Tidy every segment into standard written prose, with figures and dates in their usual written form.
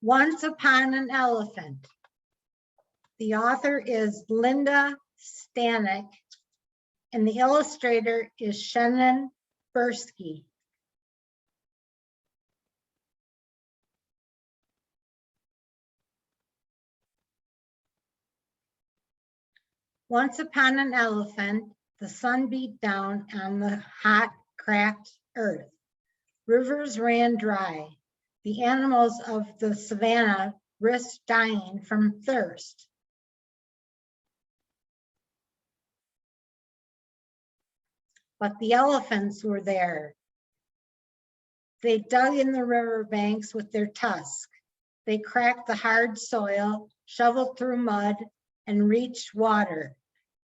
Once Upon an Elephant. The author is Linda Stanek, and the illustrator is Shannon Bursky. Once upon an elephant, the sun beat down on the hot, cracked earth. Rivers ran dry. The animals of the savannah risked dying from thirst. But the elephants were there. They dug in the riverbanks with their tusks. They cracked the hard soil, shoveled through mud, and reached water,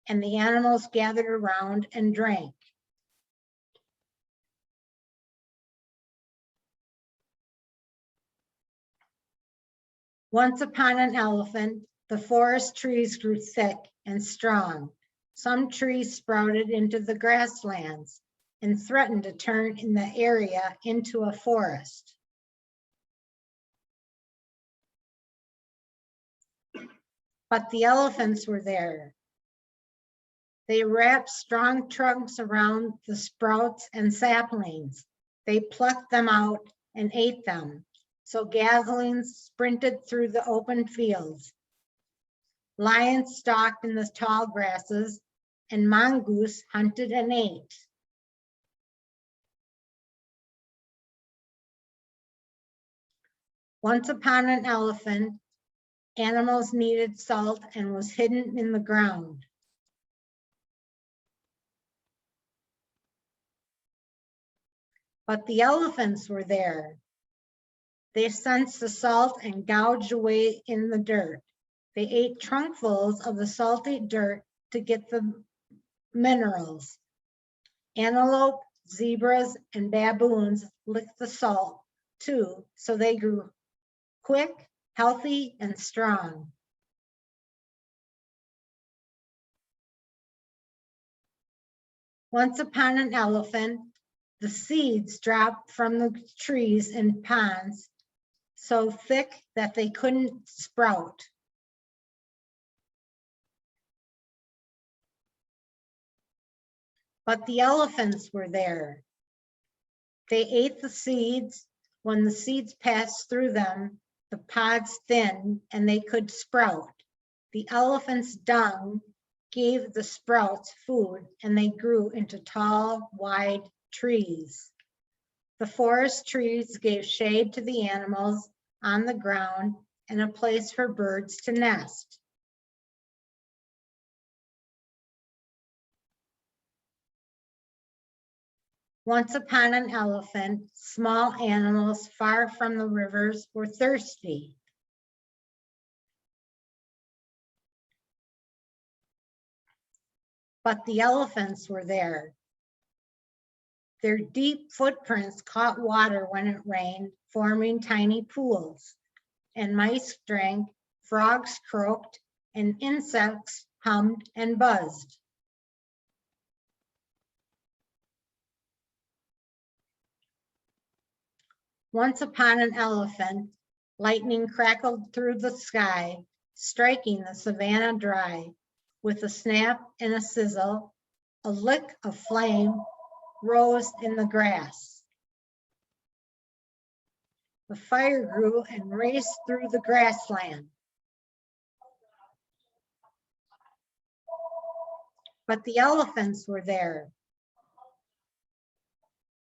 and the animals gathered around and drank. Once upon an elephant, the forest trees grew thick and strong. Some trees sprouted into the grasslands and threatened to turn in the area into a forest. But the elephants were there. They wrapped strong trunks around the sprouts and saplings. They plucked them out and ate them. So gazelings sprinted through the open fields. Lions stalked in the tall grasses, and mongoose hunted and ate. Once upon an elephant, animals needed salt and was hidden in the ground. But the elephants were there. They sensed the salt and gouged away in the dirt. They ate trunkfuls of the salty dirt to get the minerals. Antelope, zebras, and baboons licked the salt too, so they grew quick, healthy, and strong. Once upon an elephant, the seeds dropped from the trees in ponds so thick that they couldn't sprout. But the elephants were there. They ate the seeds. When the seeds passed through them, the pods thinned and they could sprout. The elephant's dung gave the sprouts food and they grew into tall, wide trees. The forest trees gave shade to the animals on the ground and a place for birds to nest. Once upon an elephant, small animals far from the rivers were thirsty. But the elephants were there. Their deep footprints caught water when it rained, forming tiny pools. And mice drank, frogs croaked, and insects hummed and buzzed. Once upon an elephant, lightning crackled through the sky, striking the savannah dry. With a snap and a sizzle, a lick of flame rose in the grass. The fire grew and raced through the grassland. But the elephants were there.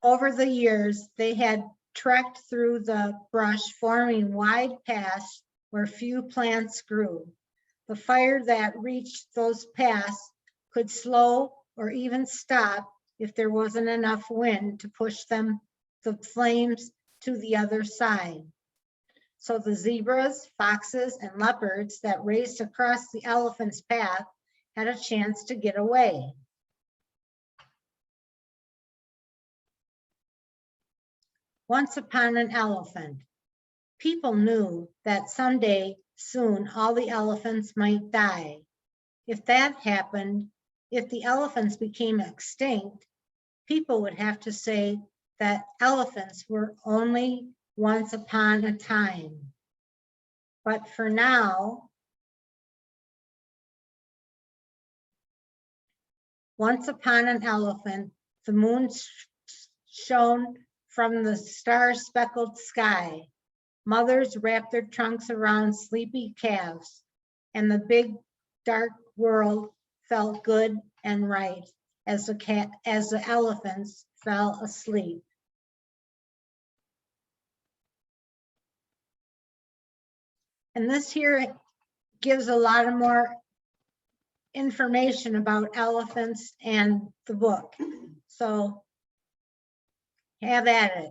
Over the years, they had trekked through the brush, forming wide paths where few plants grew. The fire that reached those paths could slow or even stop if there wasn't enough wind to push the flames to the other side. So the zebras, foxes, and leopards that raced across the elephant's path had a chance to get away. Once upon an elephant, people knew that someday soon all the elephants might die. If that happened, if the elephants became extinct, people would have to say that elephants were only once upon a time. But for now, once upon an elephant, the moon shone from the star-speckled sky. Mothers wrapped their trunks around sleepy calves, and the big dark world felt good and right as the elephants fell asleep. And this here gives a lot of more information about elephants and the book. So have at it.